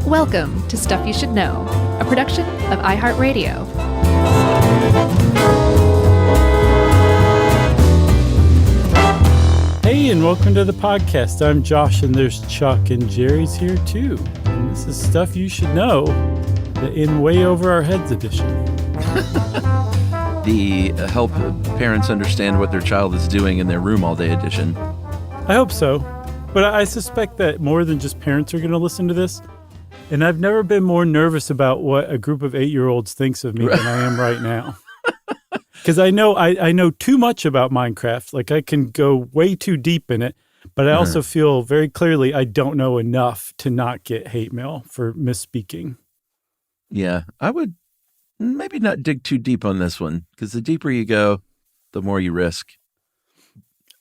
Welcome to Stuff You Should Know, a production of iHeartRadio. Hey, and welcome to the podcast. I'm Josh, and there's Chuck, and Jerry's here too. And this is Stuff You Should Know, the In Way Over Our Heads edition. The help parents understand what their child is doing in their room all day edition. I hope so. But I suspect that more than just parents are going to listen to this. And I've never been more nervous about what a group of 8-year-olds thinks of me than I am right now. Because I know too much about Minecraft. Like, I can go way too deep in it. But I also feel very clearly I don't know enough to not get hate mail for misspeaking. Yeah, I would maybe not dig too deep on this one. Because the deeper you go, the more you risk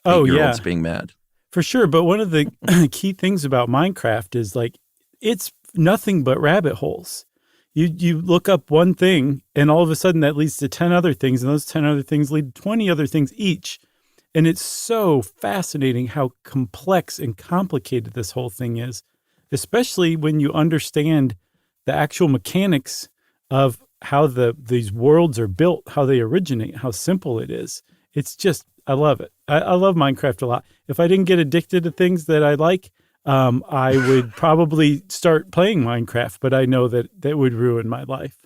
8-year-olds being mad. For sure, but one of the key things about Minecraft is, like, it's nothing but rabbit holes. You look up one thing, and all of a sudden that leads to 10 other things, and those 10 other things lead to 20 other things each. And it's so fascinating how complex and complicated this whole thing is, especially when you understand the actual mechanics of how these worlds are built, how they originate, how simple it is. It's just, I love it. I love Minecraft a lot. If I didn't get addicted to things that I like, I would probably start playing Minecraft, but I know that would ruin my life.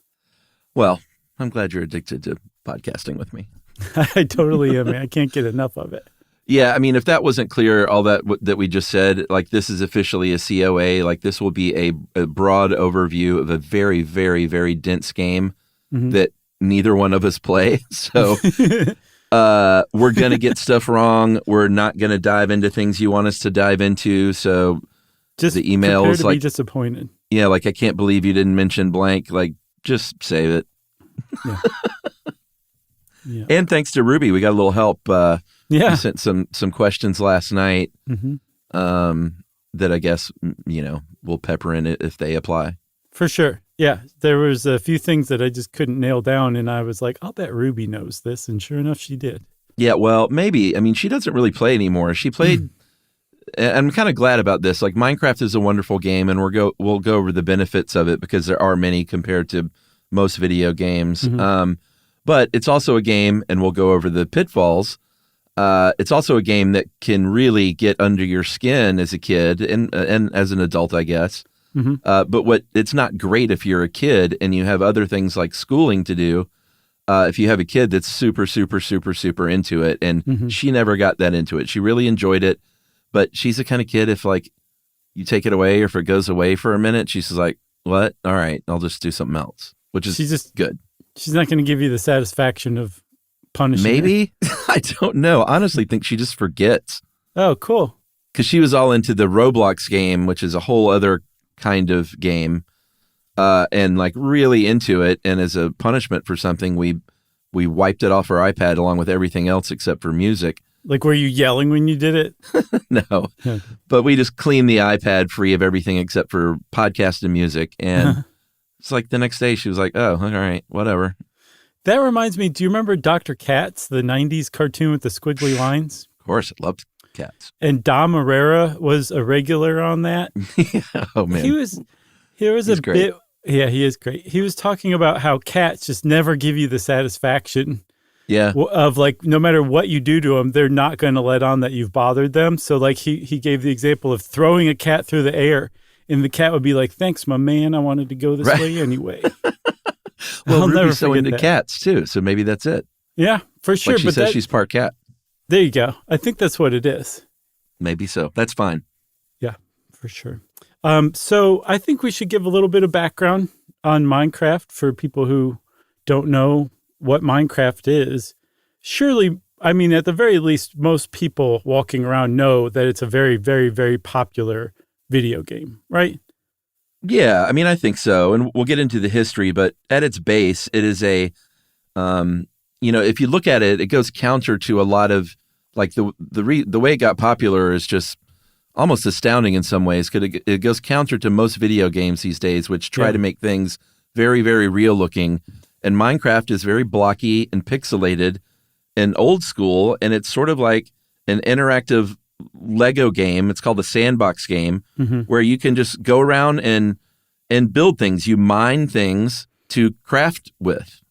Well, I'm glad you're addicted to podcasting with me. I totally am. I can't get enough of it. Yeah, I mean, if that wasn't clear, all that we just said, like, this is officially a COA. Like, this will be a broad overview of a very, very, very dense game that neither one of us play. So we're going to get stuff wrong. We're not going to dive into things you want us to dive into. So just the emails, to like, be disappointed. Yeah, like, I can't believe you didn't mention blank. Like, just save it. Yeah. Yeah. And thanks to Ruby, we got a little help. Yeah. We sent some questions last night that I guess, we'll pepper in it if they apply. For sure. Yeah. There was a few things that I just couldn't nail down, and I was like, I'll bet Ruby knows this. And sure enough, she did. Yeah, well, maybe. I mean, she doesn't really play anymore. She played, and I'm kind of glad about this. Like, Minecraft is a wonderful game, and we'll go over the benefits of it because there are many compared to most video games. But it's also a game, and we'll go over the pitfalls. It's also a game that can really get under your skin as a kid and as an adult, I guess. But it's not great if you're a kid and you have other things like schooling to do. If you have a kid that's super, super, super, super into it, and she never got that into it. She really enjoyed it, but she's the kind of kid, if, like, you take it away or if it goes away for a minute, she's like, what? All right, I'll just do something else, which is just good. She's not going to give you the satisfaction of punishing Maybe? I don't know. Honestly, think she just forgets. Oh, cool. Because she was all into the Roblox game, which is a whole other kind of game, and, like, really into it. And as a punishment for something, we wiped it off our iPad along with everything else except for music. Like, were you yelling when you did it? No. Okay. But we just cleaned the iPad free of everything except for podcast and music. And it's like the next day she was like, oh, all right, whatever. That reminds me, do you remember Dr. Katz, the 90s cartoon with the squiggly lines? Of course, I loved Katz. And Dom Herrera was a regular on that. Yeah, oh, man. He's a great. Bit. Yeah, he is great. He was talking about how cats just never give you the satisfaction. Yeah. Of, like, no matter what you do to them, they're not going to let on that you've bothered them. So, like, he gave the example of throwing a cat through the air, and the cat would be like, thanks, my man. I wanted to go this way anyway. Well, Ruby's so into cats, too, so maybe that's it. Yeah, for sure. Like she says she's part cat. There you go. I think that's what it is. Maybe so. That's fine. Yeah, for sure. So I think we should give a little bit of background on Minecraft for people who don't know what Minecraft is. Surely, I mean, at the very least, most people walking around know that it's a very, very, very popular video game, right? Yeah, I mean, I think so. And we'll get into the history, but at its base, it is a, if you look at it, it goes counter to a lot of, like, the way it got popular is just almost astounding in some ways, because it goes counter to most video games these days, which try to make things very, very real looking. And Minecraft is very blocky and pixelated and old school, and it's sort of like an interactive Lego game. It's called a sandbox game, where you can just go around and and build things. You mine things to craft with.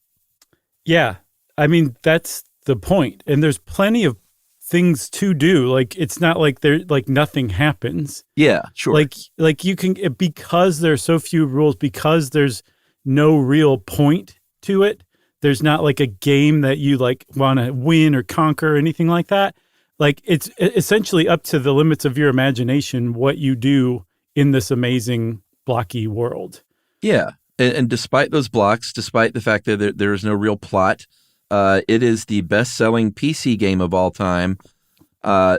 Yeah. I mean, that's the point. And there's plenty of things to do. Like, it's not like nothing happens. Yeah, sure. Like you can, because there's so few rules, because there's no real point to it. There's not like a game that you like want to win or conquer or anything like that. Like, it's essentially up to the limits of your imagination what you do in this amazing blocky world. Yeah. And despite those blocks, despite the fact that there is no real plot, it is the best-selling PC game of all time,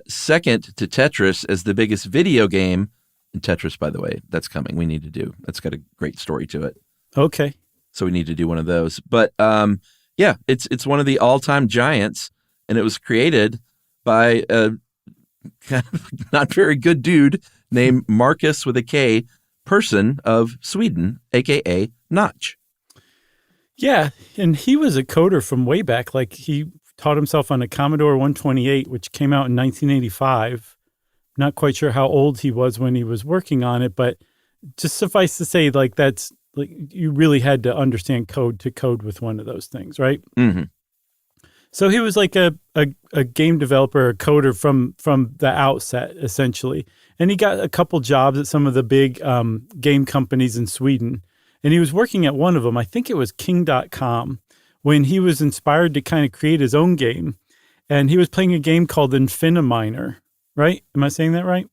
second to Tetris as the biggest video game. And Tetris, by the way, that's coming. We need to do. That's got a great story to it. Okay. So we need to do one of those. But yeah, it's one of the all-time giants, and it was created by a kind of not very good dude named Marcus with a K Persson of Sweden, a.k.a. Notch. Yeah, and he was a coder from way back. Like, he taught himself on a Commodore 128, which came out in 1985. Not quite sure how old he was when he was working on it, but just suffice to say, like, that's like you really had to understand code to code with one of those things, right? Mm-hmm. So he was like a game developer, a coder from the outset, essentially. And he got a couple jobs at some of the big game companies in Sweden. And he was working at one of them, I think it was King.com, when he was inspired to kind of create his own game. And he was playing a game called Infiniminer, right? Am I saying that right?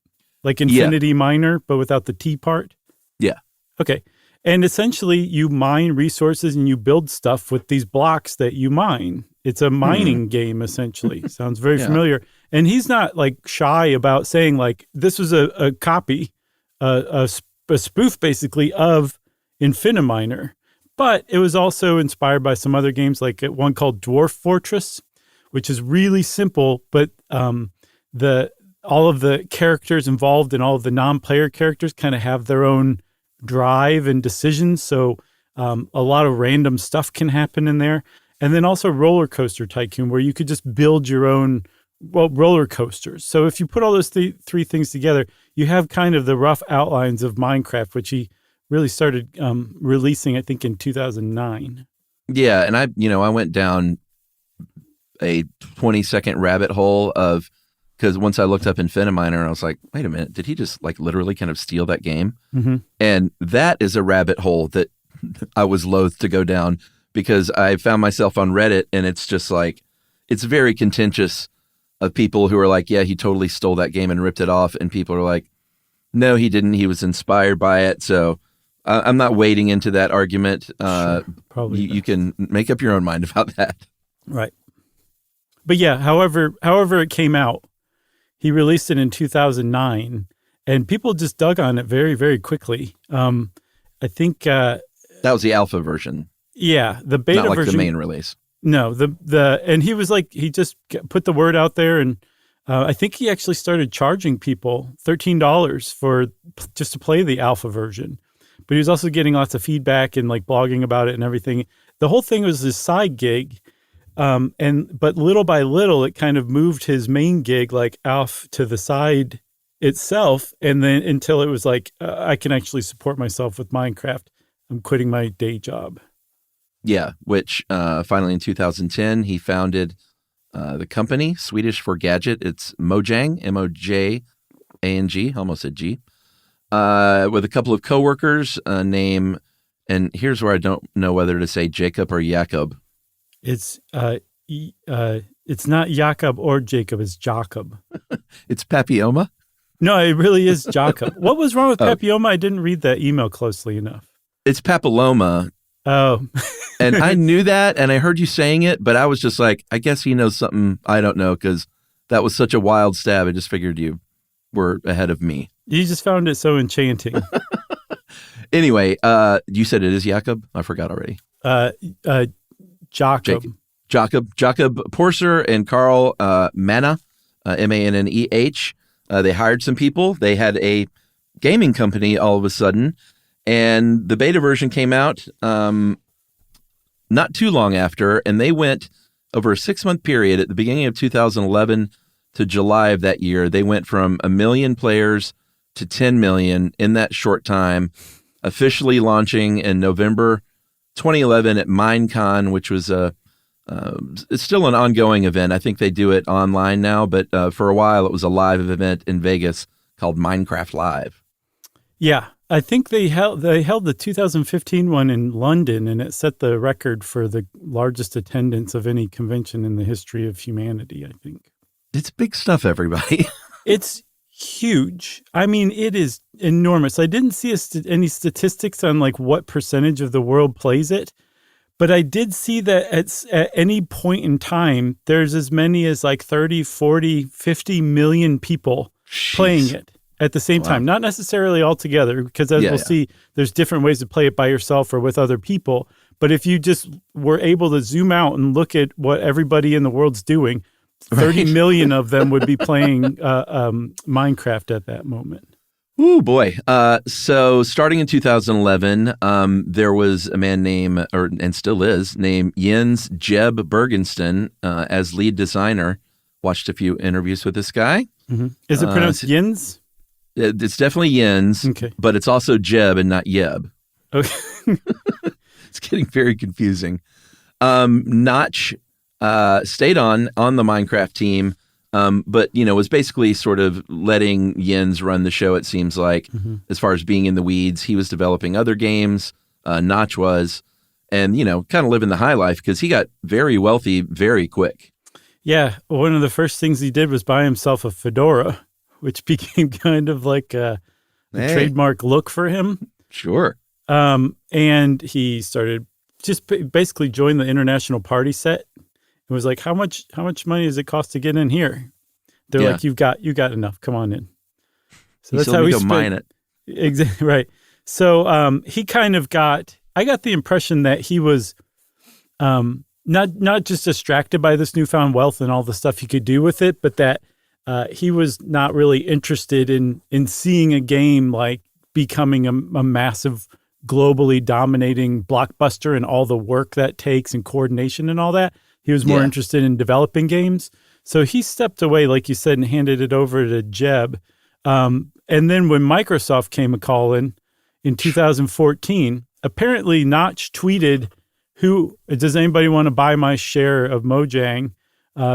Like Infinity Miner, but without the T part? Yeah. Okay. And essentially, you mine resources and you build stuff with these blocks that you mine. It's a mining game, essentially. Sounds very familiar. And he's not like shy about saying like, this was a copy, a spoof basically of Infiniminer. But it was also inspired by some other games, like one called Dwarf Fortress, which is really simple, but all of the characters involved and all of the non-player characters kind of have their own drive and decisions. So a lot of random stuff can happen in there. And then also Roller Coaster Tycoon, where you could just build your own roller coasters. So if you put all those three things together, you have kind of the rough outlines of Minecraft, which he really started releasing, I think, in 2009. Yeah, and I went down a 20-second rabbit hole because once I looked up Infiniminer, I was like, wait a minute, did he just like literally kind of steal that game? Mm-hmm. And that is a rabbit hole that I was loath to go down, because I found myself on Reddit, and it's just like, it's very contentious of people who are like, yeah, he totally stole that game and ripped it off. And people are like, no, he didn't. He was inspired by it. So I'm not wading into that argument. Sure, probably you can make up your own mind about that. Right. But yeah, however it came out, he released it in 2009, and people just dug on it very, very quickly. I think that was the alpha version. Yeah, the beta not like version, the main release. No, and he was like, he just put the word out there, and I think he actually started charging people $13 for just to play the alpha version. But he was also getting lots of feedback and like blogging about it and everything. The whole thing was his side gig, but little by little, it kind of moved his main gig like off to the side itself, and then until it was like, I can actually support myself with Minecraft. I'm quitting my day job. Yeah, which finally in 2010, he founded the company, Swedish for Gadget. It's Mojang, M-O-J-A-N-G, almost a G, with a couple of coworkers named, and here's where I don't know whether to say Jacob or Jakob. It's not Jakob or Jacob, it's Jacob. It's Papioma? No, it really is Jacob. What was wrong with Papioma? I didn't read that email closely enough. It's Papilloma. Oh. And I knew that, and I heard you saying it, but I was just like, I guess he knows something I don't know, because that was such a wild stab. I just figured you were ahead of me. You just found it so enchanting. Anyway, you said it is Jakob? I forgot already. Jakob. Jakob Porser and Carl Manna, M-A-N-N-E-H. They hired some people. They had a gaming company all of a sudden, and the beta version came out not too long after, and they went over a 6-month period at the beginning of 2011 to July of that year. They went from 1 million players to 10 million in that short time. officially launching in November 2011 at Minecon, which was it's still an ongoing event. I think they do it online now, but for a while it was a live event in Vegas called Minecraft Live. Yeah, I think they held the 2015 one in London, and it set the record for the largest attendance of any convention in the history of humanity, I think. It's big stuff, everybody. It's huge. I mean, it is enormous. I didn't see any statistics on like what percentage of the world plays it, but I did see that at any point in time, there's as many as like 30, 40, 50 million people playing it at the same time. Not necessarily all together, because as we'll see, there's different ways to play it by yourself or with other people. But if you just were able to zoom out and look at what everybody in the world's doing, 30 million of them would be playing Minecraft at that moment. Ooh, boy. So starting in 2011, there was a man named, and still is, named Jens Jeb Bergensten as lead designer. Watched a few interviews with this guy. Mm-hmm. Is it pronounced Jens? It's definitely Jens, but it's also Jeb and not Yeb. Okay. It's getting very confusing. Notch stayed on the Minecraft team, but was basically sort of letting Jens run the show. It seems like, as far as being in the weeds, he was developing other games. Notch was, and kind of living the high life because he got very wealthy very quick. Yeah, one of the first things he did was buy himself a fedora, which became kind of like a trademark look for him. Sure. And he started just basically joined the international party set. It was like, how much money does it cost to get in here? They're like, you got enough. Come on in. So that's how we go mine it. Exactly right. So he kind of I got the impression that he was not just distracted by this newfound wealth and all the stuff he could do with it, but that he was not really interested in seeing a game like becoming a massive, globally dominating blockbuster and all the work that takes and coordination and all that. He was more interested in developing games. So he stepped away, like you said, and handed it over to Jeb. And then when Microsoft came a-calling in 2014, apparently Notch tweeted, does anybody want to buy my share of Mojang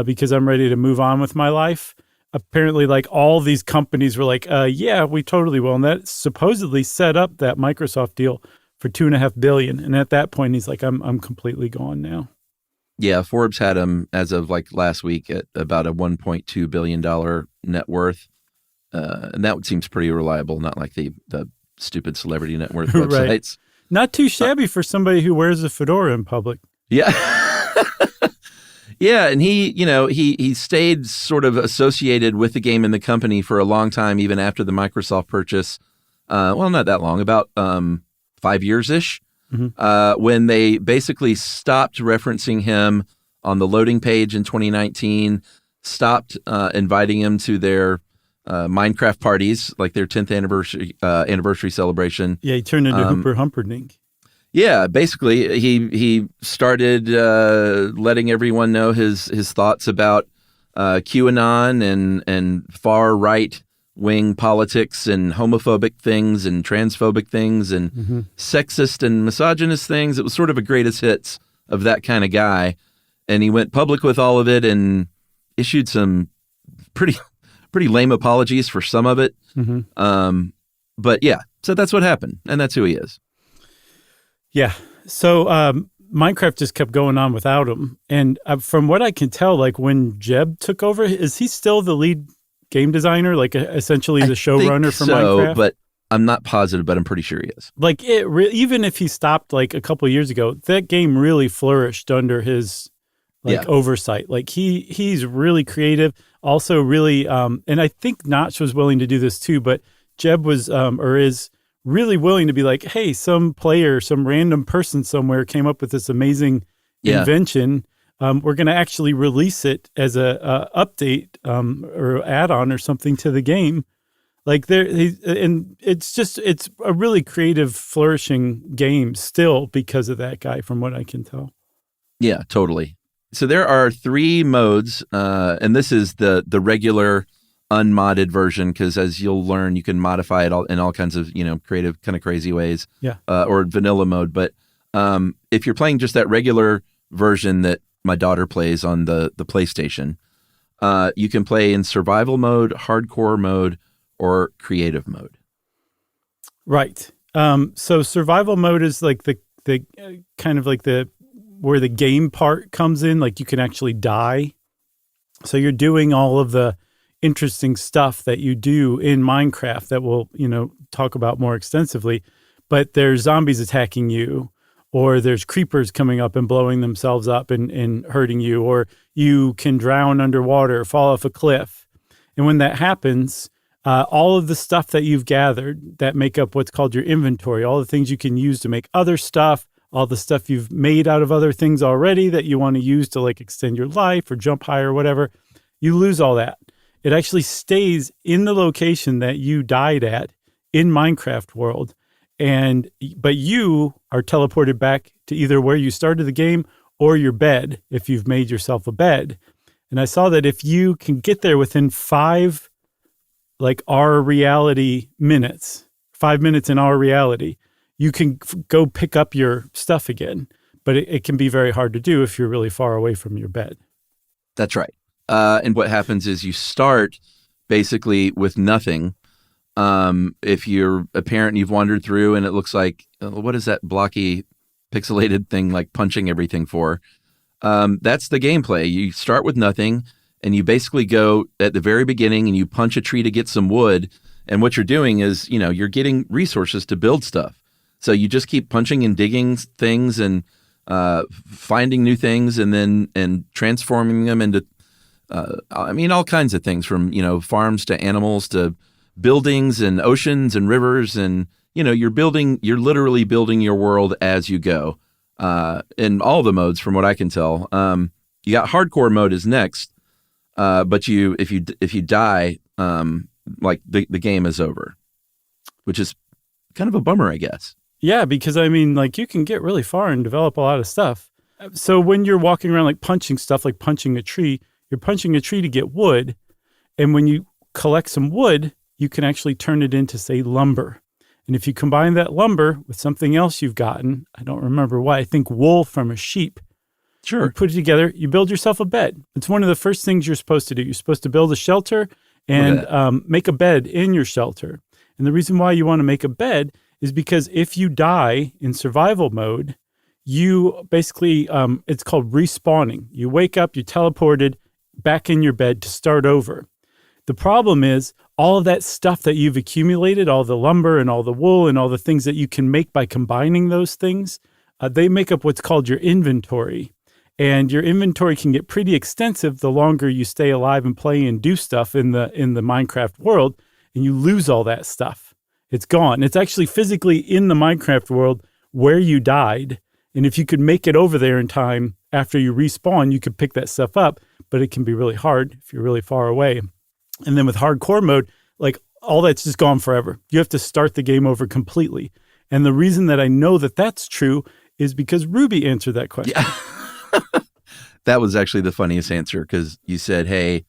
because I'm ready to move on with my life? Apparently, like all these companies were like, yeah, we totally will. And that supposedly set up that Microsoft deal for $2.5 billion. And at that point, he's like, I'm completely gone now. Yeah, Forbes had him as of like last week at about a $1.2 billion net worth. And that seems pretty reliable, not like the stupid celebrity net worth websites. Right. Not too shabby for somebody who wears a fedora in public. Yeah. Yeah, and he stayed sort of associated with the game and the company for a long time, even after the Microsoft purchase. Well, not that long, about 5 years-ish. Mm-hmm. When they basically stopped referencing him on the loading page in 2019, stopped inviting him to their Minecraft parties, like their 10th anniversary celebration. Yeah, he turned into Hooper Humperdinck. Yeah, basically, he started letting everyone know his thoughts about QAnon and far right wing politics and homophobic things and transphobic things and sexist and misogynist things. It was sort of a greatest hits of that kind of guy. And he went public with all of it and issued some pretty lame apologies for some of it. But yeah, so that's what happened. And that's who he is. Yeah. So Minecraft just kept going on without him. And from what I can tell, like when Jeb took over, is he still the lead game designer, like essentially the showrunner for Minecraft? But I'm not positive, but I'm pretty sure he is. Like even if he stopped like a couple of years ago, that game really flourished under his oversight. Like he's really creative, also really, and I think Notch was willing to do this too, but Jeb was or is really willing to be like, hey, some player, some random person somewhere came up with this amazing invention. We're going to actually release it as a update or add-on or something to the game. Like and it's a really creative, flourishing game still because of that guy, from what I can tell. Yeah, totally. So there are 3 modes, and this is the regular unmodded version, because as you'll learn, you can modify it all in all kinds of, creative, kind of crazy ways. Yeah. Or vanilla mode. But if you're playing just that regular version that my daughter plays on the PlayStation, you can play in survival mode, hardcore mode, or creative mode. Right. So survival mode is like the kind of like where the game part comes in. Like you can actually die. So you're doing all of the interesting stuff that you do in Minecraft that we'll, talk about more extensively. But there's zombies attacking you, or there's creepers coming up and blowing themselves up and hurting you, or you can drown underwater, fall off a cliff. And when that happens, all of the stuff that you've gathered that make up what's called your inventory, all the things you can use to make other stuff, all the stuff you've made out of other things already that you want to use to like extend your life or jump higher or whatever, you lose all that. It actually stays in the location that you died at in Minecraft world. But you are teleported back to either where you started the game or your bed, if you've made yourself a bed. And I saw that if you can get there within 5, like our reality minutes, 5 minutes in our reality, you can go pick up your stuff again. But it can be very hard to do if you're really far away from your bed. That's right. And what happens is you start basically with nothing. If you're a parent and you've wandered through and it looks like, what is that blocky pixelated thing like punching everything for? That's the gameplay. You start with nothing and you basically go at the very beginning and you punch a tree to get some wood. And what you're doing is, you're getting resources to build stuff. So you just keep punching and digging things and finding new things and transforming them into, all kinds of things from, farms to animals to buildings and oceans and rivers. And, you're literally building your world as you go in all the modes from what I can tell. You got hardcore mode is next. But if you die, like the game is over, which is kind of a bummer, I guess. Yeah, because you can get really far and develop a lot of stuff. So when you're walking around like punching stuff, like punching a tree, you're punching a tree to get wood. And when you collect some wood, you can actually turn it into, say, lumber. And if you combine that lumber with something else you've gotten, I don't remember what, I think wool from a sheep. Sure. You put it together, you build yourself a bed. It's one of the first things you're supposed to do. You're supposed to build a shelter and make a bed in your shelter. And the reason why you want to make a bed is because if you die in survival mode, you basically, it's called respawning. You wake up, you're teleported back in your bed to start over. The problem is all of that stuff that you've accumulated, all the lumber and all the wool and all the things that you can make by combining those things, they make up what's called your inventory. And your inventory can get pretty extensive the longer you stay alive and play and do stuff in the Minecraft world, and you lose all that stuff. It's gone. It's actually physically in the Minecraft world where you died. And if you could make it over there in time after you respawn, you could pick that stuff up, but it can be really hard if you're really far away. And then with hardcore mode, like all that's just gone forever. You have to start the game over completely. And the reason that I know that that's true is because Ruby answered that question. Yeah. That was actually the funniest answer, because you said, hey,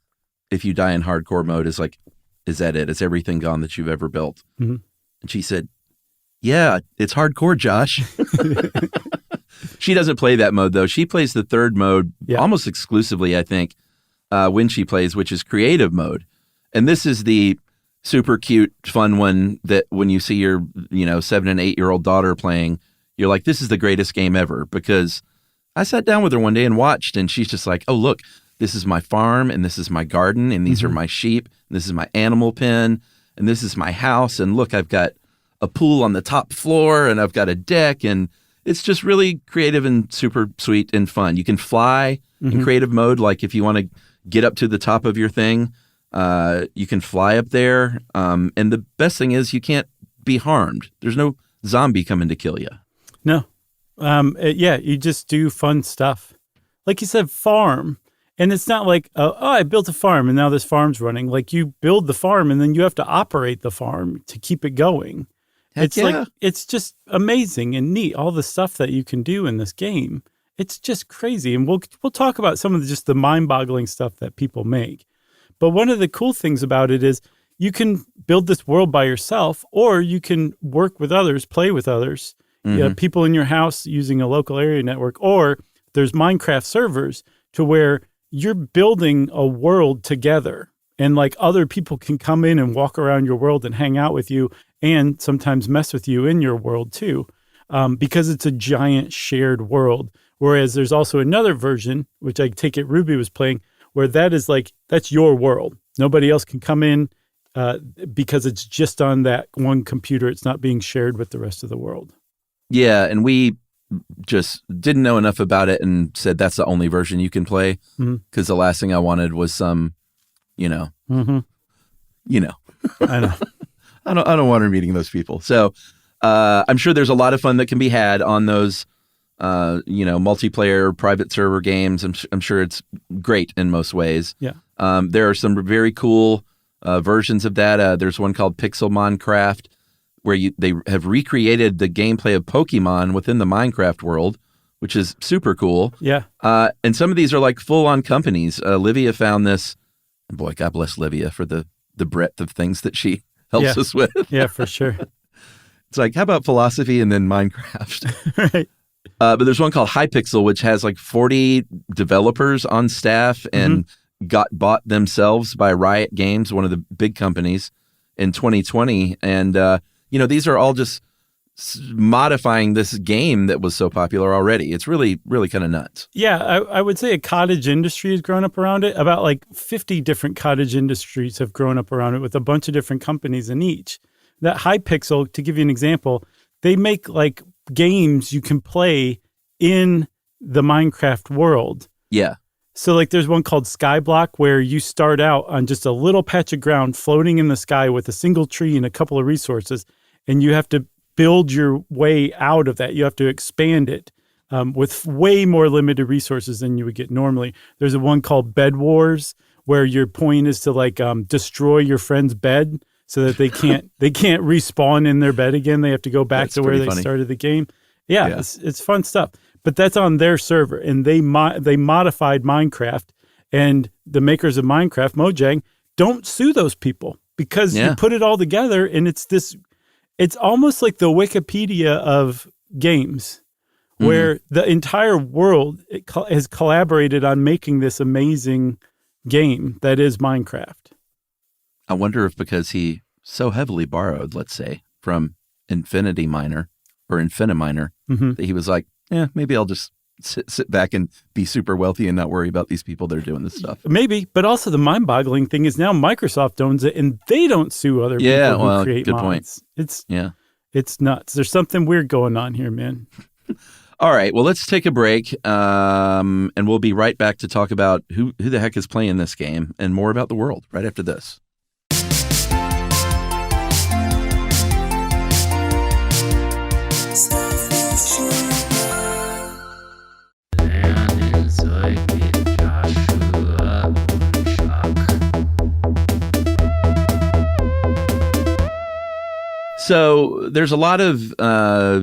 if you die in hardcore mode, is that it? Is everything gone that you've ever built? Mm-hmm. And she said, yeah, it's hardcore, Josh. She doesn't play that mode, though. She plays the third mode almost exclusively, I think, when she plays, which is creative mode. And this is the super cute, fun one that when you see your 7 and 8 year old daughter playing, you're like, this is the greatest game ever. Because I sat down with her one day and watched, and she's just like, oh, look, this is my farm, and this is my garden, and these are my sheep, and this is my animal pen, and this is my house, and look, I've got a pool on the top floor, and I've got a deck, and it's just really creative and super sweet and fun. You can fly in creative mode, like if you want to get up to the top of your thing, you can fly up there, and the best thing is you can't be harmed. There's no zombie coming to kill you. No. You just do fun stuff. Like you said, farm. And it's not like, I built a farm and now this farm's running. Like you build the farm and then you have to operate the farm to keep it going. It's just amazing and neat. All the stuff that you can do in this game. It's just crazy. And we'll talk about some of just the mind-boggling stuff that people make. But one of the cool things about it is you can build this world by yourself, or you can work with others, play with others, people in your house using a local area network, or there's Minecraft servers to where you're building a world together, and like other people can come in and walk around your world and hang out with you and sometimes mess with you in your world too, because it's a giant shared world. Whereas there's also another version, which I take it Ruby was playing, where that's your world. Nobody else can come in because it's just on that one computer. It's not being shared with the rest of the world. Yeah, and we just didn't know enough about it and said that's the only version you can play, because the last thing I wanted was some, I know. I don't want her meeting those people. So I'm sure there's a lot of fun that can be had on those, multiplayer private server games. I'm sure it's great in most ways. Yeah. There are some very cool versions of that. There's one called Pixel Minecraft, where they have recreated the gameplay of Pokemon within the Minecraft world, which is super cool. Yeah. And some of these are like full-on companies. Livia found this. Boy, God bless Livia for the breadth of things that she helps us with. Yeah, for sure. It's like, how about philosophy and then Minecraft? Right. But there's one called Hypixel, which has like 40 developers on staff and got bought themselves by Riot Games, one of the big companies, in 2020. And, these are all just modifying this game that was so popular already. It's really, really kind of nuts. Yeah, I would say a cottage industry has grown up around it. About like 50 different cottage industries have grown up around it with a bunch of different companies in each. That Hypixel, to give you an example, they make like games you can play in the Minecraft world. Yeah. So like there's one called Skyblock where you start out on just a little patch of ground floating in the sky with a single tree and a couple of resources, and you have to build your way out of that. You have to expand it with way more limited resources than you would get normally. There's a one called Bed Wars where your point is to like destroy your friend's bed so that they can't respawn in their bed again. They have to go back to where they started the game. Yeah. It's fun stuff. But that's on their server, and they modified Minecraft, and the makers of Minecraft, Mojang, don't sue those people because you put it all together, and it's almost like the Wikipedia of games, where the entire world has collaborated on making this amazing game that is Minecraft. I wonder if because he so heavily borrowed, let's say, from Infinity Miner or Infiniminer, that he was like, maybe I'll just sit back and be super wealthy and not worry about these people that are doing this stuff. Maybe, but also the mind-boggling thing is now Microsoft owns it, and they don't sue other people who create good mods. Point. It's nuts. There's something weird going on here, man. All right, well, let's take a break, and we'll be right back to talk about who the heck is playing this game and more about the world right after this. So there's a lot of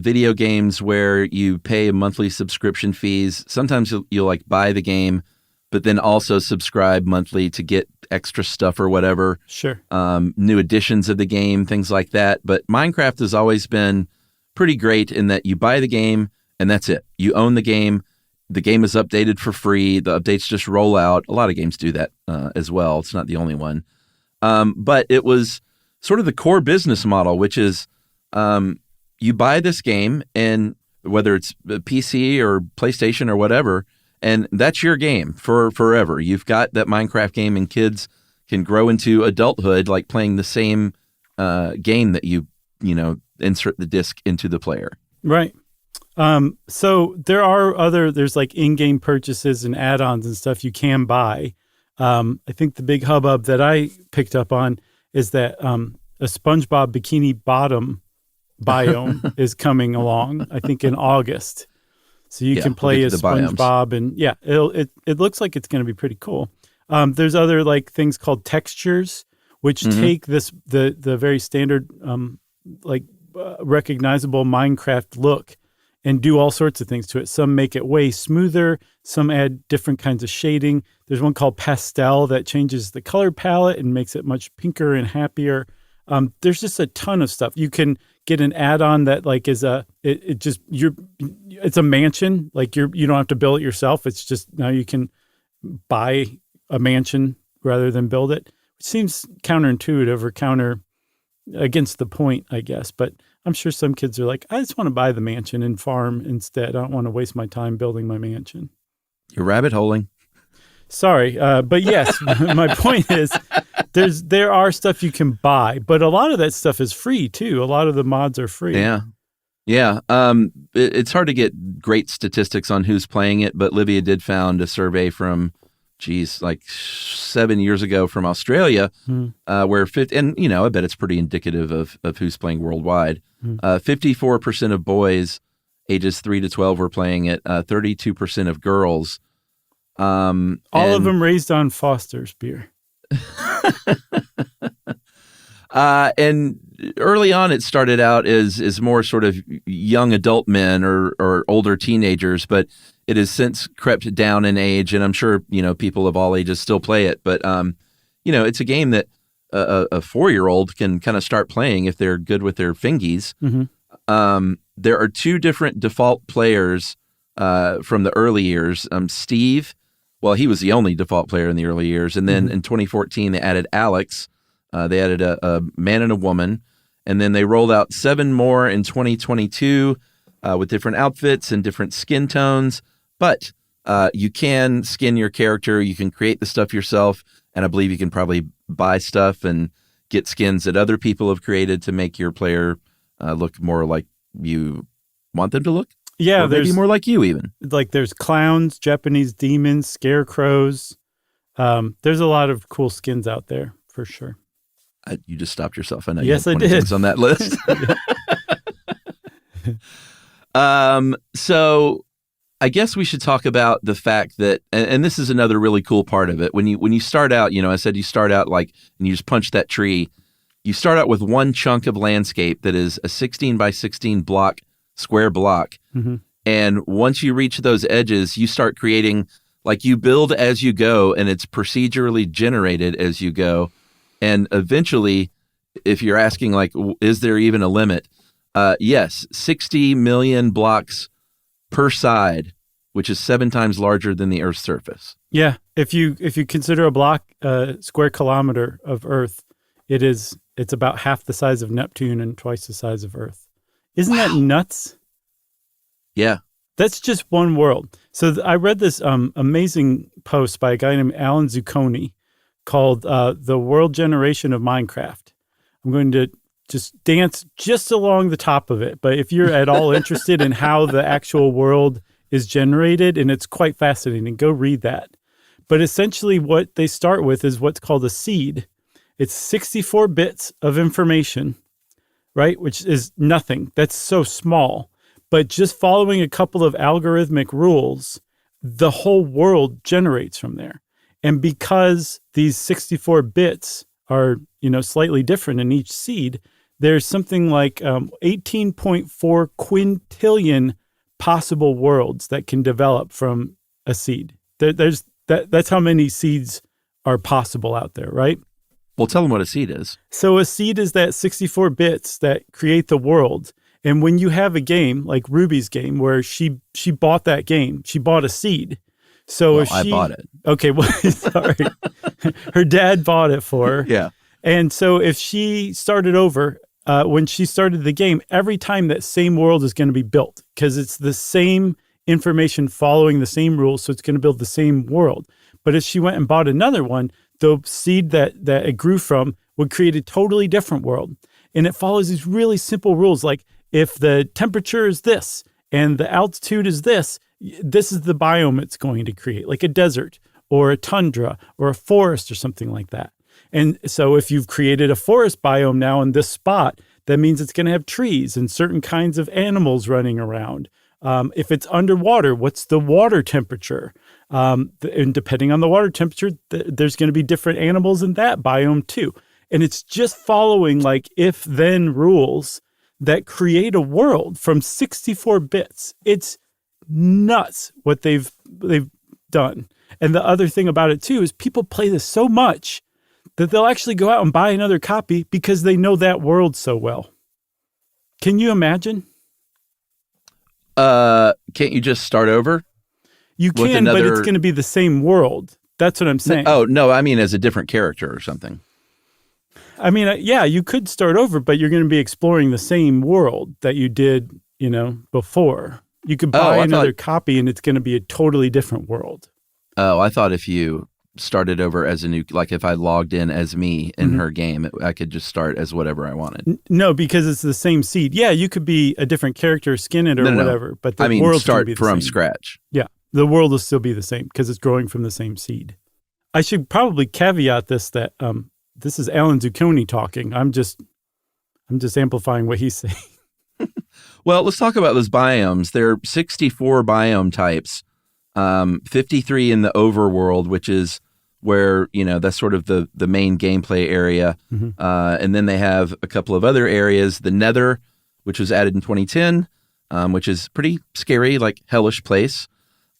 video games where you pay monthly subscription fees. Sometimes you'll like buy the game, but then also subscribe monthly to get extra stuff or whatever. Sure. New editions of the game, things like that. But Minecraft has always been pretty great in that you buy the game and that's it. You own the game. The game is updated for free. The updates just roll out. A lot of games do that as well. It's not the only one. But it was sort of the core business model, which is you buy this game, and whether it's PC or PlayStation or whatever, and that's your game for forever. You've got that Minecraft game, and kids can grow into adulthood like playing the same game that you insert the disc into the player. Right. So there's like in-game purchases and add-ons and stuff you can buy. I think the big hubbub that I picked up on is that a SpongeBob Bikini Bottom biome is coming along, I think in August. So you can play as SpongeBob, and it looks like it's going to be pretty cool. There's other like things called textures, which take the very standard recognizable Minecraft look and do all sorts of things to it. Some make it way smoother. Some add different kinds of shading. There's one called Pastel that changes the color palette and makes it much pinker and happier. There's just a ton of stuff. You can get an add-on that like is it's a mansion. Like you don't have to build it yourself. It's just now you can buy a mansion rather than build it. It seems counterintuitive or counter against the point, I guess. But I'm sure some kids are like, I just want to buy the mansion and farm instead. I don't want to waste my time building my mansion. You're rabbit holing. Sorry, but yes, my point is there are stuff you can buy, but a lot of that stuff is free too. A lot of the mods are free. Yeah. It's hard to get great statistics on who's playing it, but Livia did found a survey from, like 7 years ago from Australia, where I bet it's pretty indicative of who's playing worldwide. 54% of boys ages 3 to 12 were playing it. 32% of girls. All of them raised on Foster's beer. And early on, it started out as more sort of young adult men or older teenagers, but it has since crept down in age, and I'm sure, people of all ages still play it. But, it's a game that a 4-year-old can kind of start playing if they're good with their fingies. There are 2 different default players from the early years. Steve, well, he was the only default player in the early years. And then in 2014, they added Alex. They added a man and a woman. And then they rolled out 7 more in 2022 with different outfits and different skin tones. But you can skin your character. You can create the stuff yourself. And I believe you can probably buy stuff and get skins that other people have created to make your player look more like you want them to look. Yeah, or maybe more like you even. Like there's clowns, Japanese demons, scarecrows. There's a lot of cool skins out there for sure. You just stopped yourself. I know. Yes, you had 20 I did. things on that list. So I guess we should talk about the fact that, and this is another really cool part of it. When you start out, I said you start out and you just punch that tree. You start out with one chunk of landscape that is a 16 by 16 square block. And once you reach those edges, you start creating, you build as you go, and it's procedurally generated as you go. And eventually, if you're asking, is there even a limit? Yes, 60 million blocks per side, which is 7 times larger than the Earth's surface. Yeah, if you consider a block square kilometer of Earth, it's about half the size of Neptune and twice the size of Earth. Isn't that nuts? Yeah. That's just one world. So I read this amazing post by a guy named Alan Zucconi called The World Generation of Minecraft. I'm going to just dance just along the top of it. But if you're at all interested in how the actual world is generated, and it's quite fascinating, go read that. But essentially what they start with is what's called a seed. It's 64 bits of information, right? Which is nothing. That's so small. But just following a couple of algorithmic rules, the whole world generates from there. And because these 64 bits are, slightly different in each seed, there's something like 18.4 quintillion possible worlds that can develop from a seed. That's how many seeds are possible out there, right? Well, tell them what a seed is. So a seed is that 64 bits that create the world. And when you have a game like Ruby's game where she bought that game, she bought a seed. So if I bought it. Okay, well, sorry. Her dad bought it for her. Yeah. And so if she started over, when she started the game, every time that same world is going to be built because it's the same information following the same rules. So it's going to build the same world. But if she went and bought another one, the seed that it grew from would create a totally different world. And it follows these really simple rules like, if the temperature is this and the altitude is this is the biome it's going to create, like a desert or a tundra or a forest or something like that. And so if you've created a forest biome now in this spot, that means it's going to have trees and certain kinds of animals running around. If it's underwater, what's the water temperature? And depending on the water temperature, there's going to be different animals in that biome too. And it's just following if-then rules that create a world from 64 bits. It's nuts what they've done. And the other thing about it too is people play this so much that they'll actually go out and buy another copy because they know that world so well. Can you imagine? Can't you just start over? You can, but it's going to be the same world. That's what I'm saying. Oh, no, I mean as a different character or something. I mean, yeah, you could start over, but you're going to be exploring the same world that you did, before. You could buy another copy and it's going to be a totally different world. Oh, I thought if you started over as a new, like if I logged in as me in her game, I could just start as whatever I wanted. No, because it's the same seed. Yeah, you could be a different character, skin it or whatever, but the world start be the from same. scratch. Yeah, the world will still be the same because it's growing from the same seed. I should probably caveat this that this is Alan Zucconi talking. I'm just amplifying what he's saying. Well, let's talk about those biomes. There are 64 biome types, 53 in the overworld, which is where, that's sort of the main gameplay area. And then they have a couple of other areas, the Nether, which was added in 2010, which is pretty scary, like hellish place.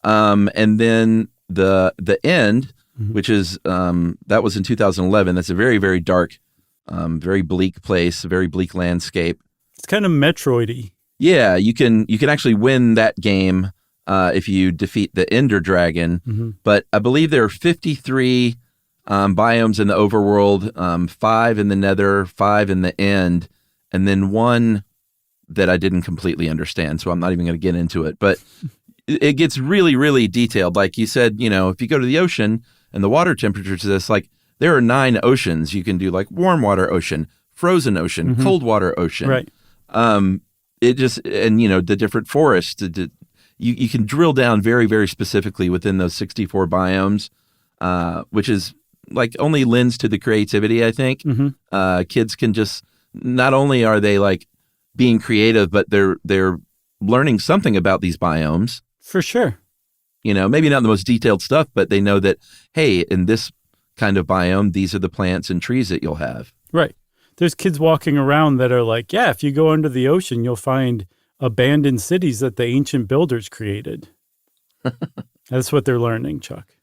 And then the End, which is, that was in 2011. That's a very, very dark, very bleak place, a very bleak landscape. It's kind of Metroid-y. Yeah, you can actually win that game if you defeat the Ender Dragon. But I believe there are 53 biomes in the overworld, 5 in the Nether, 5 in the End, and then one that I didn't completely understand, so I'm not even going to get into it. But it gets really, really detailed. Like you said, if you go to the ocean and the water temperature to this, like there are 9 oceans. You can do like warm water ocean, frozen ocean, cold water ocean. Right. It just, and the different forests, you can drill down very, very specifically within those 64 biomes, which is like only lends to the creativity, I think. Kids can just, not only are they like being creative, but they're learning something about these biomes. For sure. Maybe not the most detailed stuff, but they know that, hey, in this kind of biome, these are the plants and trees that you'll have. Right. There's kids walking around that are like, yeah, if you go under the ocean, you'll find abandoned cities that the ancient builders created. That's what they're learning, Chuck.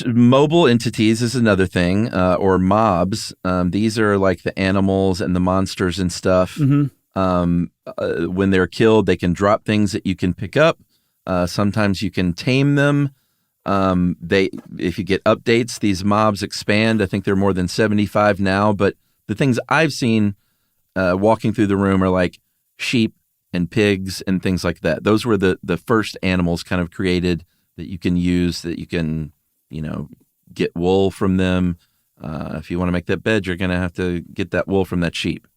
Mobile entities is another thing, or mobs. These are like the animals and the monsters and stuff. When they're killed, they can drop things that you can pick up. Sometimes you can tame them. If you get updates, these mobs expand. I think there are more than 75 now, but the things I've seen walking through the room are like sheep and pigs and things like that. Those were the first animals kind of created that you can use, that you can, get wool from them. If you want to make that bed, you're going to have to get that wool from that sheep.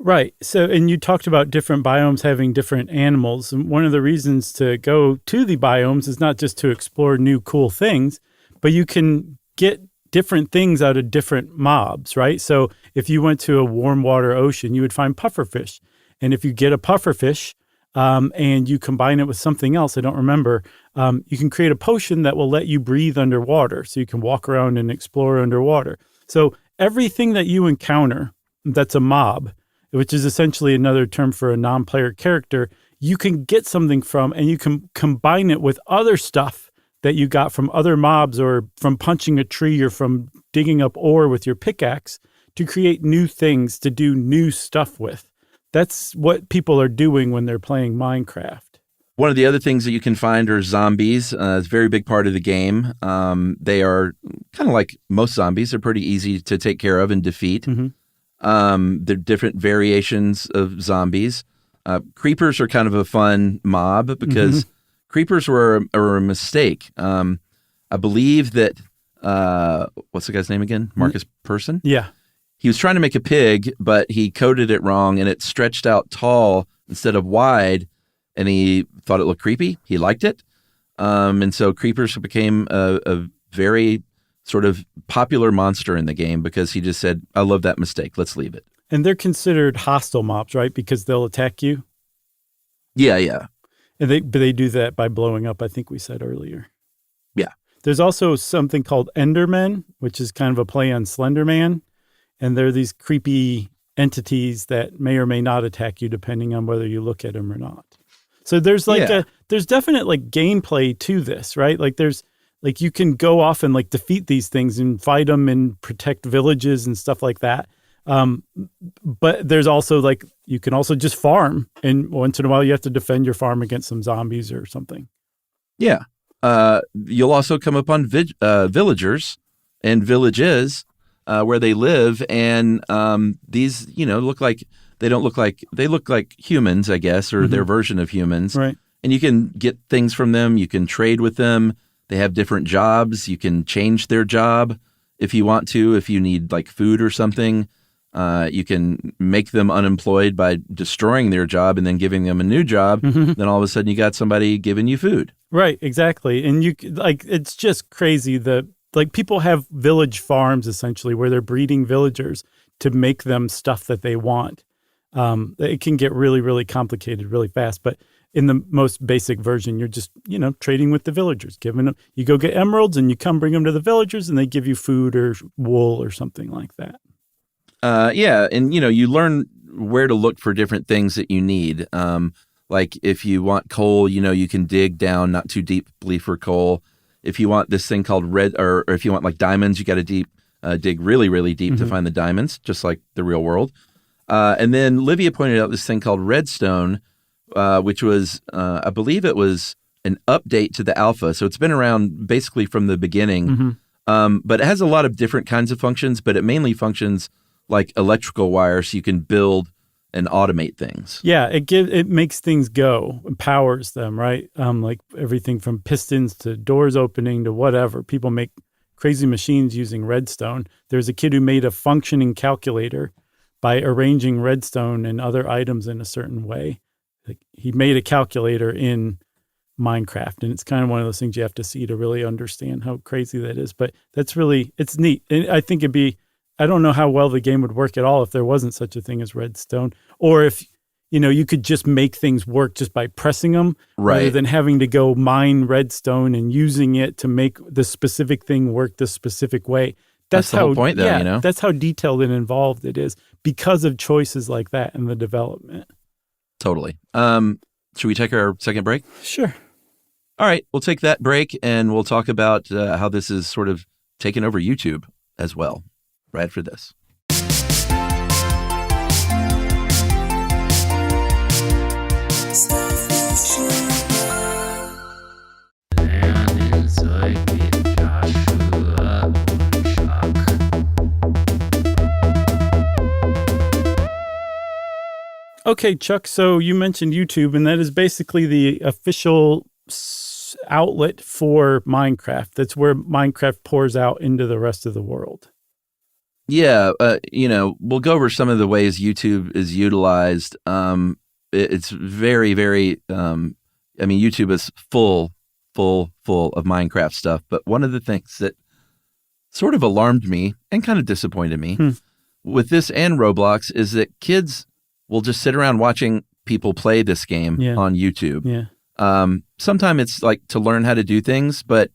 Right. So, and you talked about different biomes having different animals. And one of the reasons to go to the biomes is not just to explore new cool things, but you can get different things out of different mobs, right? So if you went to a warm water ocean, you would find pufferfish. And if you get a pufferfish and you combine it with something else, I don't remember, you can create a potion that will let you breathe underwater. So you can walk around and explore underwater. So everything that you encounter that's a mob, which is essentially another term for a non-player character, you can get something from, and you can combine it with other stuff that you got from other mobs or from punching a tree or from digging up ore with your pickaxe to create new things to do new stuff with. That's what people are doing when they're playing Minecraft. One of the other things that you can find are zombies. It's a very big part of the game. They are kind of like most zombies. They're pretty easy to take care of and defeat. They're different variations of zombies. Creepers are kind of a fun mob because creepers were a mistake. I believe that, what's the guy's name again? Marcus Persson? Yeah. He was trying to make a pig, but he coded it wrong and it stretched out tall instead of wide, and he thought it looked creepy. He liked it. And so creepers became a very sort of popular monster in the game because he just said, I love that mistake. Let's leave it. And they're considered hostile mobs, right? Because they'll attack you. Yeah, yeah. And they do that by blowing up, I think we said earlier. Yeah. There's also something called Endermen, which is kind of a play on Slender Man. And they're these creepy entities that may or may not attack you depending on whether you look at them or not. So there's there's definite like gameplay to this, right? Like there's like you can go off and like defeat these things and fight them and protect villages and stuff like that. But there's also like you can also just farm, and once in a while you have to defend your farm against some zombies or something. Yeah. You'll also come upon villagers and villages where they live, and these, look like they look like humans, I guess, or their version of humans. Right. And you can get things from them. You can trade with them. They have different jobs. You can change their job if you want to. If you need like food or something, you can make them unemployed by destroying their job and then giving them a new job. Then all of a sudden you got somebody giving you food. Right, exactly. And you like it's just crazy that like people have village farms essentially where they're breeding villagers to make them stuff that they want. It can get really, really complicated really fast, but in the most basic version, you're just, trading with the villagers, giving them, you go get emeralds and you come bring them to the villagers and they give you food or wool or something like that. Yeah. And, you learn where to look for different things that you need. Like if you want coal, you can dig down not too deeply for coal. If you want this thing called or if you want like diamonds, you got to dig really, really deep to find the diamonds, just like the real world. And then Livia pointed out this thing called redstone, which was, I believe it was an update to the alpha. So it's been around basically from the beginning, but it has a lot of different kinds of functions, but it mainly functions like electrical wire, so you can build and automate things. Yeah, it makes things go, empowers them, right? Like everything from pistons to doors opening to whatever. People make crazy machines using redstone. There's a kid who made a functioning calculator by arranging redstone and other items in a certain way. Like he made a calculator in Minecraft, and it's kind of one of those things you have to see to really understand how crazy that is. But it's neat. And I think I don't know how well the game would work at all if there wasn't such a thing as redstone, or if, you could just make things work just by pressing them rather than having to go mine redstone and using it to make the specific thing work the specific way. That's the whole point, though, That's how detailed and involved it is because of choices like that in the development. Totally. Should we take our second break? Sure. All right, we'll take that break and we'll talk about how this is sort of taken over YouTube as well, right after this. Okay, Chuck, so you mentioned YouTube, and that is basically the official outlet for Minecraft. That's where Minecraft pours out into the rest of the world. Yeah, we'll go over some of the ways YouTube is utilized. It's very, very, YouTube is full of Minecraft stuff. But one of the things that sort of alarmed me and kind of disappointed me with this and Roblox is that kids will just sit around watching people play this game on YouTube. Yeah. Sometimes it's like to learn how to do things, but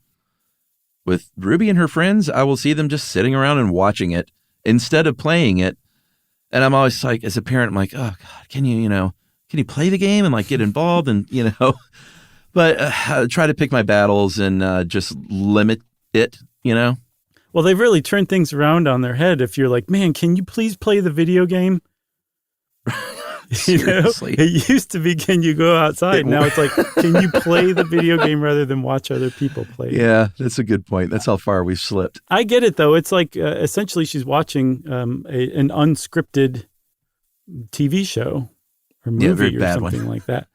with Ruby and her friends, I will see them just sitting around and watching it instead of playing it. And I'm always like, as a parent, I'm like, oh God, can you play the game and like get involved and, but I try to pick my battles and just limit it, Well, they've really turned things around on their head. If you're like, man, can you please play the video game? Seriously. It used to be, can you go outside? Now it's like, can you play the video game rather than watch other people play? Yeah, that's a good point. That's how far we've slipped. I get it, though. It's like essentially she's watching an unscripted TV show or movie or something like that.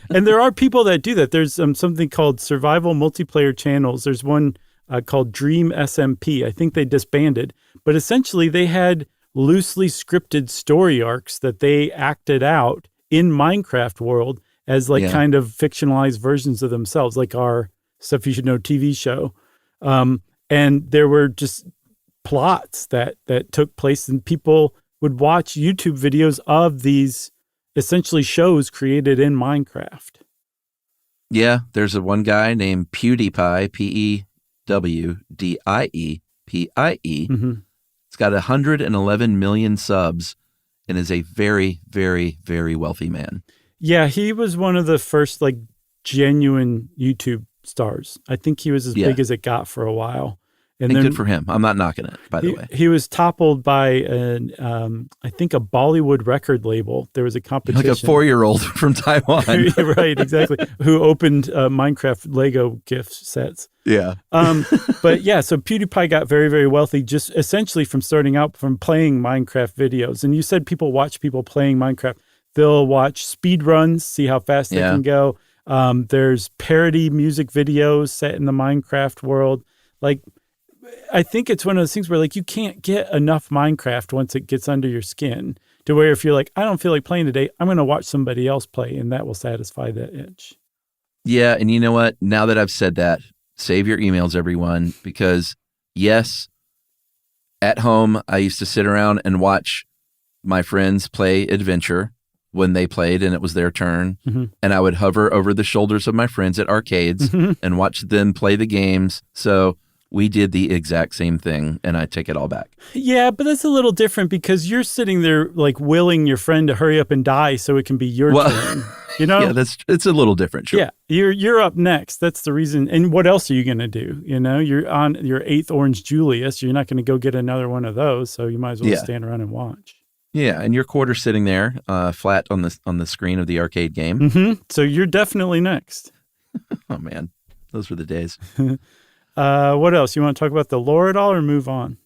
And there are people that do that. There's something called survival multiplayer channels. There's one called Dream SMP. I think they disbanded. But essentially they had loosely scripted story arcs that they acted out in Minecraft world as kind of fictionalized versions of themselves, like our Stuff You Should Know TV show. And there were just plots that took place, and people would watch YouTube videos of these essentially shows created in Minecraft. Yeah, there's one guy named PewDiePie, PEWDIEPIE. Mm-hmm. It's got 111 million subs, and is a very, very, very wealthy man. Yeah, he was one of the first like genuine YouTube stars. I think he was as big as it got for a while. And then, good for him. I'm not knocking it, by the way. He was toppled by I think a Bollywood record label. There was a competition. Like a 4-year-old from Taiwan. Right, exactly. Who opened Minecraft Lego gift sets. Yeah. But yeah, so PewDiePie got very, very wealthy just essentially from starting out from playing Minecraft videos. And you said people watch people playing Minecraft. They'll watch speed runs, see how fast they can go. There's parody music videos set in the Minecraft world. Like, I think it's one of those things where like you can't get enough Minecraft once it gets under your skin to where if you're like, I don't feel like playing today, I'm going to watch somebody else play and that will satisfy that itch. Yeah. And you know what? Now that I've said that, save your emails, everyone, because yes, at home, I used to sit around and watch my friends play Adventure when they played and it was their turn. Mm-hmm. And I would hover over the shoulders of my friends at arcades and watch them play the games. So we did the exact same thing, and I take it all back. Yeah, but that's a little different because you're sitting there like willing your friend to hurry up and die so it can be your turn. You know? Yeah, it's a little different. Sure. Yeah, you're up next. That's the reason. And what else are you going to do? You know, you're on your 8th Orange Julius. You're not going to go get another one of those, so you might as well stand around and watch. Yeah, and your quarter's sitting there flat on the screen of the arcade game. Mm-hmm. So you're definitely next. Oh, man. Those were the days. What else? You want to talk about the lore at all or move on?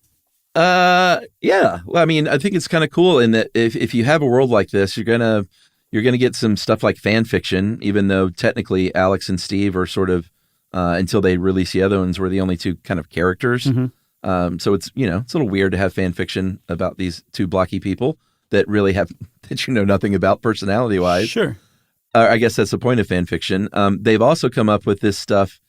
Yeah. Well, I mean, I think it's kind of cool in that if you have a world like this, you're gonna get some stuff like fan fiction, even though technically Alex and Steve are sort of until they release the other ones were the only two kind of characters. Mm-hmm. So it's it's a little weird to have fan fiction about these two blocky people that really have that nothing about personality wise. Sure. I guess that's the point of fan fiction. They've also come up with this stuff.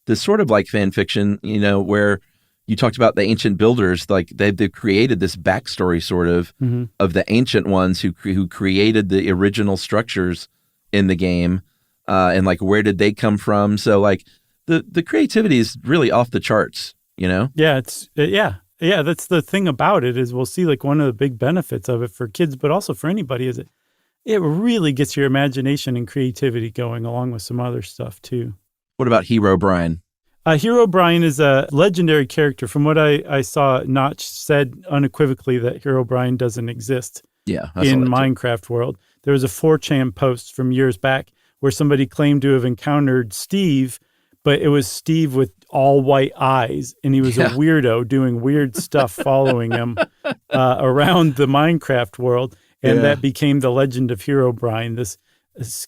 This sort of like fan fiction, where you talked about the ancient builders, like they've created this backstory sort of the ancient ones who created the original structures in the game, and like where did they come from? So like the creativity is really off the charts, Yeah, it's yeah. That's the thing about it is we'll see like one of the big benefits of it for kids, but also for anybody is it really gets your imagination and creativity going along with some other stuff too. What about Hero Brian? Hero Brian is a legendary character. From what I saw, Notch said unequivocally that Hero Brian doesn't exist in Minecraft world. There was a 4chan post from years back where somebody claimed to have encountered Steve, but it was Steve with all white eyes, and he was a weirdo doing weird stuff following him around the Minecraft world, and that became the legend of Hero Brian, this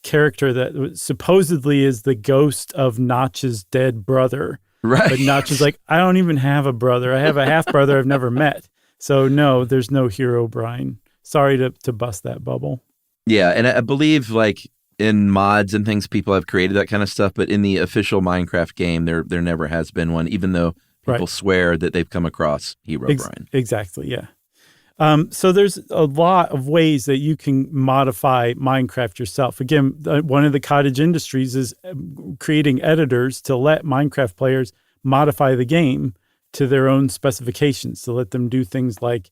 character that supposedly is the ghost of Notch's dead brother. Right. But Notch is like, I don't even have a brother. I have a half brother I've never met. So no, there's no Hero Brian. Sorry to bust that bubble. Yeah, and I believe like in mods and things, people have created that kind of stuff, but in the official Minecraft game, there never has been one, even though people swear that they've come across Hero Brian. Exactly, yeah. So there's a lot of ways that you can modify Minecraft yourself. Again, one of the cottage industries is creating editors to let Minecraft players modify the game to their own specifications, to let them do things like,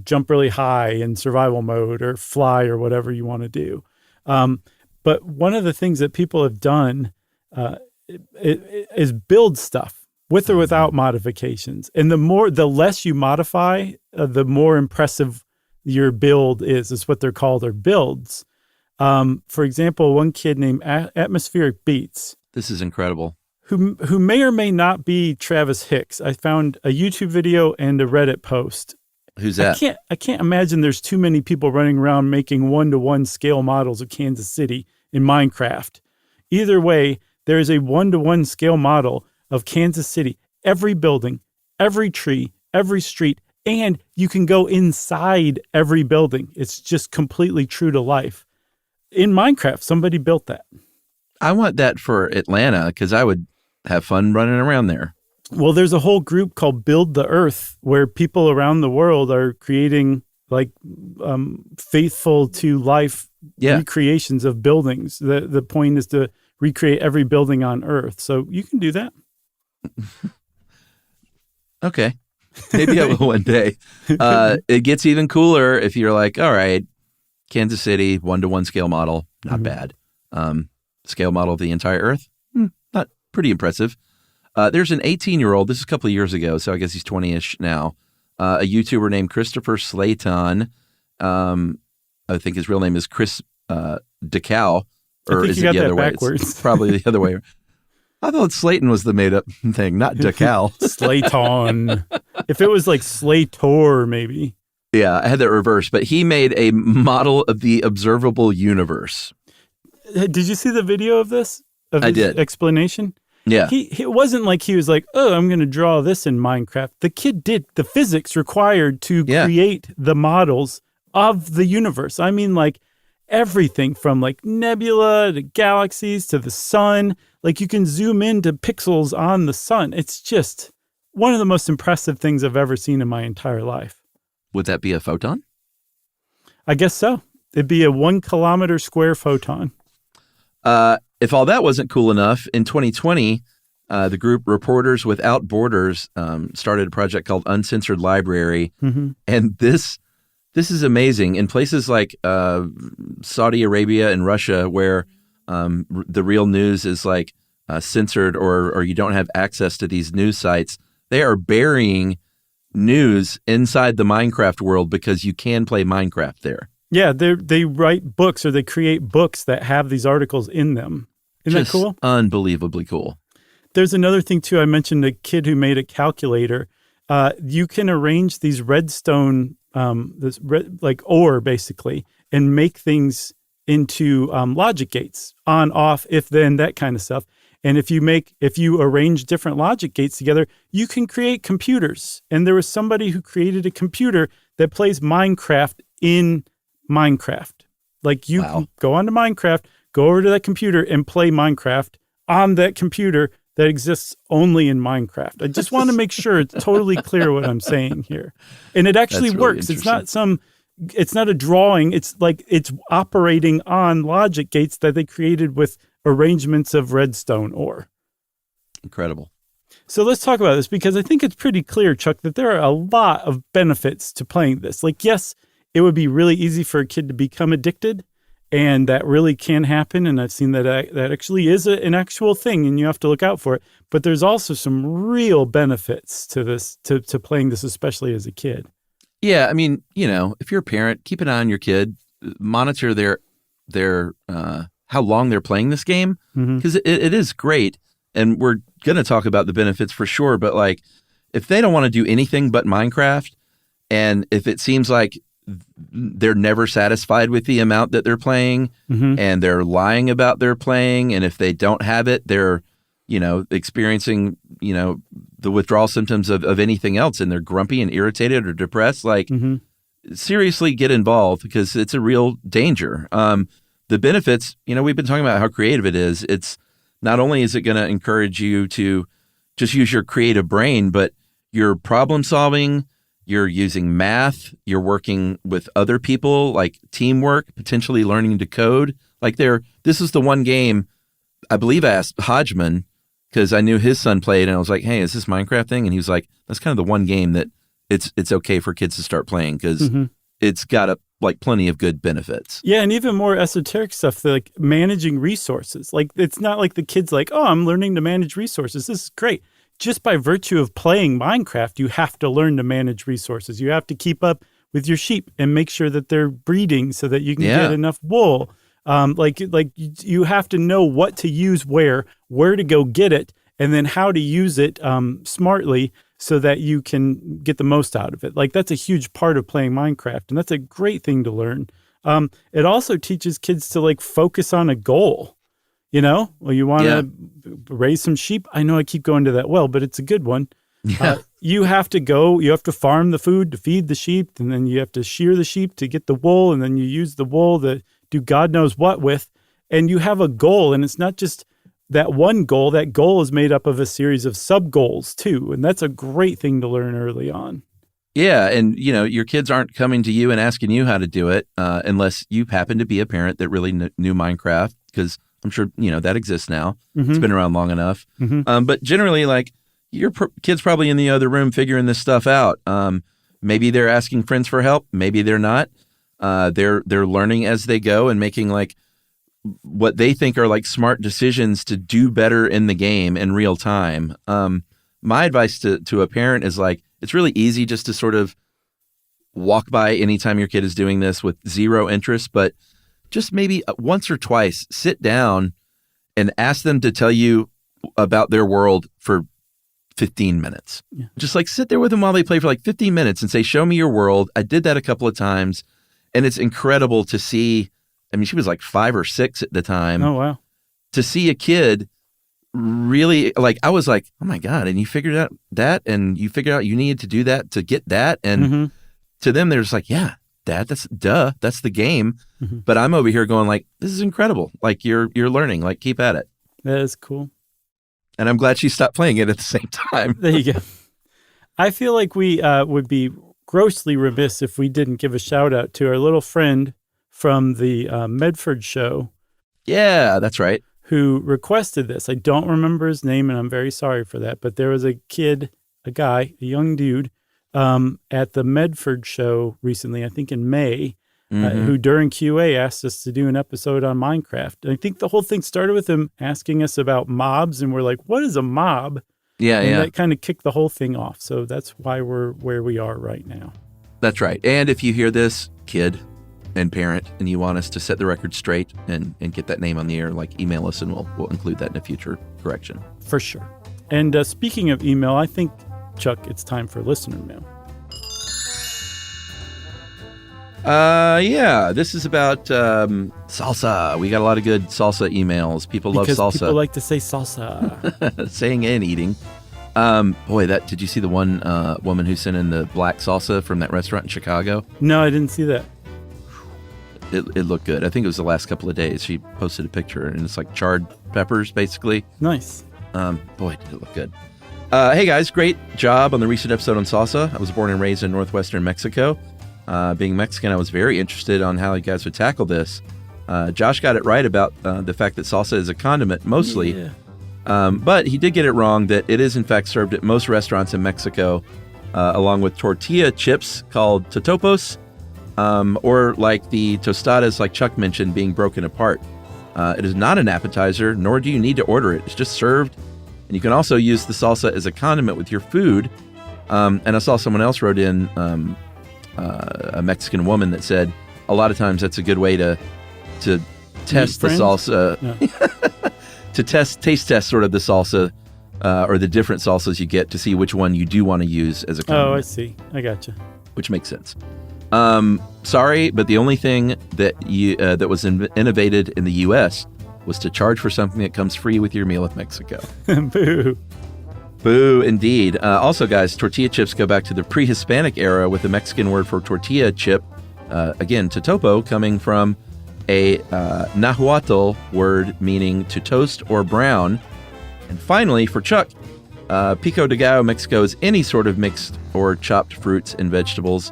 jump really high in survival mode or fly or whatever you want to do. But one of the things that people have done is build stuff with or without modifications. And the less you modify, the more impressive your build is. It's what they're called, their builds. For example, one kid named Atmospheric Beats. This is incredible. Who may or may not be Travis Hicks. I found a YouTube video and a Reddit post. Who's that? I can't imagine there's too many people running around making 1-to-1 scale models of Kansas City in Minecraft. Either way, there is a 1-to-1 scale model of Kansas City, every building, every tree, every street, and you can go inside every building. It's just completely true to life. In Minecraft, somebody built that. I want that for Atlanta because I would have fun running around there. Well, there's a whole group called Build the Earth where people around the world are creating like faithful to life recreations of buildings. The point is to recreate every building on Earth. So you can do that. Okay. Maybe I will one day. It gets even cooler if you're like, all right, Kansas City, 1-to-1 scale model, not bad. Scale model of the entire Earth, not pretty impressive. There's an 18-year-old, this is a couple of years ago, so I guess he's 20-ish now, a YouTuber named Christopher Slayton. I think his real name is Chris DeCal, or is it the other way? It's probably the other way. I thought Slayton was the made-up thing, not DeCal. Slayton. If it was like Slator, maybe. Yeah, I had that reversed, but he made a model of the observable universe. Did you see the video of this? Of his explanation? Yeah. It wasn't like he was like, oh, I'm going to draw this in Minecraft. The kid did the physics required to create the models of the universe. I mean, like everything from like nebula to galaxies to the sun. Like you can zoom into pixels on the sun. It's just one of the most impressive things I've ever seen in my entire life. Would that be a photon? I guess so. It'd be a 1 kilometer square photon. If all that wasn't cool enough, in 2020, the group Reporters Without Borders started a project called Uncensored Library. And this is amazing. In places like Saudi Arabia and Russia, where the real news is like censored or you don't have access to these news sites, they are burying news inside the Minecraft world because you can play Minecraft there. Yeah, they write books or they create books that have these articles in them. Isn't that cool? Unbelievably cool. There's another thing, too. I mentioned a kid who made a calculator. You can arrange these redstone, ore, basically, and make things into logic gates, on, off, if, then, that kind of stuff. And if you arrange different logic gates together, you can create computers. And there was somebody who created a computer that plays Minecraft in Minecraft. Like you can go onto Minecraft, go over to that computer and play Minecraft on that computer that exists only in Minecraft. I just want to make sure it's totally clear what I'm saying here. And it actually works. It's not a drawing. It's like it's operating on logic gates that they created with arrangements of redstone ore. Incredible. So let's talk about this because I think it's pretty clear, Chuck, that there are a lot of benefits to playing this. Like, yes, it would be really easy for a kid to become addicted, and that really can happen. And I've seen that actually is an actual thing, and you have to look out for it. But there's also some real benefits to this, to playing this, especially as a kid. Yeah, I mean, if you're a parent, keep an eye on your kid, monitor their how long they're playing this game, because it is great. And we're going to talk about the benefits for sure. But like, if they don't want to do anything but Minecraft, and if it seems like they're never satisfied with the amount that they're playing, and they're lying about their playing, and if they don't have it, they're, experiencing, the withdrawal symptoms of anything else, and they're grumpy and irritated or depressed, like seriously get involved because it's a real danger. The benefits, we've been talking about how creative it is. It's not only is it going to encourage you to just use your creative brain, but you're problem solving, you're using math, you're working with other people, like teamwork, potentially learning to code. Like this is the one game, I believe I asked Hodgman, because I knew his son played, and I was like, hey, is this Minecraft thing? And he was like, that's kind of the one game that it's okay for kids to start playing because it's got plenty of good benefits. Yeah, and even more esoteric stuff, like managing resources. Like, it's not like the kid's like, oh, I'm learning to manage resources. This is great. Just by virtue of playing Minecraft, you have to learn to manage resources. You have to keep up with your sheep and make sure that they're breeding so that you can get enough wool. You have to know what to use where to go get it, and then how to use it smartly so that you can get the most out of it. Like, that's a huge part of playing Minecraft, and that's a great thing to learn. It also teaches kids to focus on a goal. Well, you want to raise some sheep. I know I keep going to that well, but it's a good one. Yeah. You have to farm the food to feed the sheep, and then you have to shear the sheep to get the wool, and then you use the wool to do God knows what with, and you have a goal, and it's not just that one goal. That goal is made up of a series of sub-goals too, and that's a great thing to learn early on. Yeah, and your kids aren't coming to you and asking you how to do it unless you happen to be a parent that really knew Minecraft, because I'm sure, that exists now. It's been around long enough. But generally, your kid's probably in the other room figuring this stuff out. Maybe they're asking friends for help. Maybe they're not. They're learning as they go and making like what they think are like smart decisions to do better in the game in real time. My advice to a parent is like, it's really easy just to sort of walk by anytime your kid is doing this with zero interest, but just maybe once or twice sit down and ask them to tell you about their world for 15 minutes. Yeah. Just like sit there with them while they play for like 15 minutes and say, show me your world. I did that a couple of times. And it's incredible to see. I mean, she was like 5 or 6 at the time. Oh, wow. To see a kid really like, I was like, oh my God. And you figured out that, and you figured out you needed to do that to get that. And to them, they're just like, yeah, Dad, that's the game. But I'm over here going like, this is incredible. Like you're learning, like keep at it. That is cool. And I'm glad she stopped playing it at the same time. There you go. I feel like we would be grossly remiss if we didn't give a shout out to our little friend from the Medford show. Yeah, that's right. Who requested this. I don't remember his name, and I'm very sorry for that. But there was a young dude, at the Medford show recently, I think in May, who during QA asked us to do an episode on Minecraft. And I think the whole thing started with him asking us about mobs, and we're like, what is a mob? And that kind of kicked the whole thing off. So that's why we're where we are right now. That's right. And if you hear this, kid and parent, and you want us to set the record straight and get that name on the air, like email us and we'll include that in a future correction. For sure. And speaking of email, I think, Chuck, it's time for listener mail. Yeah, this is about salsa. We got a lot of good salsa emails. People love salsa. People like to say salsa. Saying and eating. Did you see the one woman who sent in the black salsa from that restaurant in Chicago? No, I didn't see that. It looked good. I think it was the last couple of days. She posted a picture, and it's like charred peppers, basically. Nice. Did it look good. Hey, guys, great job on the recent episode on salsa. I was born and raised in northwestern Mexico. Being Mexican, I was very interested on how you guys would tackle this. Josh got it right about the fact that salsa is a condiment, mostly. Yeah. But he did get it wrong that it is, in fact, served at most restaurants in Mexico, along with tortilla chips called totopos, or like the tostadas, like Chuck mentioned, being broken apart. It is not an appetizer, nor do you need to order it. It's just served. And you can also use the salsa as a condiment with your food. And I saw someone else wrote in, a Mexican woman that said a lot of times that's a good way to test the salsa, to taste test sort of the salsa or the different salsas you get to see which one you do want to use as a condiment. Oh, I see. I gotcha. Which makes sense. Sorry, but the only thing that was innovated in the U.S. was to charge for something that comes free with your meal in Mexico. Boo. Boo, indeed. Also, guys, tortilla chips go back to the pre-Hispanic era with the Mexican word for tortilla chip, again, totopo, coming from a Nahuatl word meaning to toast or brown. And finally, for Chuck, pico de gallo Mexico is any sort of mixed or chopped fruits and vegetables.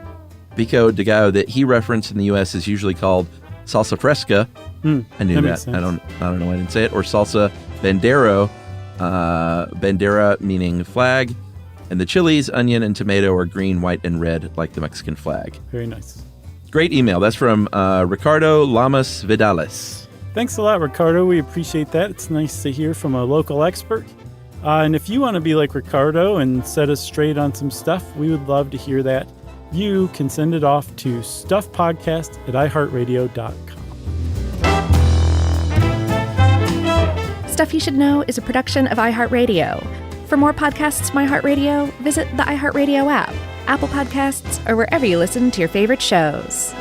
Pico de gallo that he referenced in the U.S. is usually called salsa fresca. I knew that. I don't know why I didn't say it. Or salsa bandero. Bandera meaning flag, and the chilies, onion, and tomato are green, white, and red like the Mexican flag. Very nice. Great email. That's from Ricardo Lamas Vidales. Thanks a lot, Ricardo. We appreciate that. It's nice to hear from a local expert. And if you want to be like Ricardo and set us straight on some stuff, we would love to hear that. You can send it off to stuffpodcast@iheartradio.com. Stuff You Should Know is a production of iHeartRadio. For more podcasts from iHeartRadio, visit the iHeartRadio app, Apple Podcasts, or wherever you listen to your favorite shows.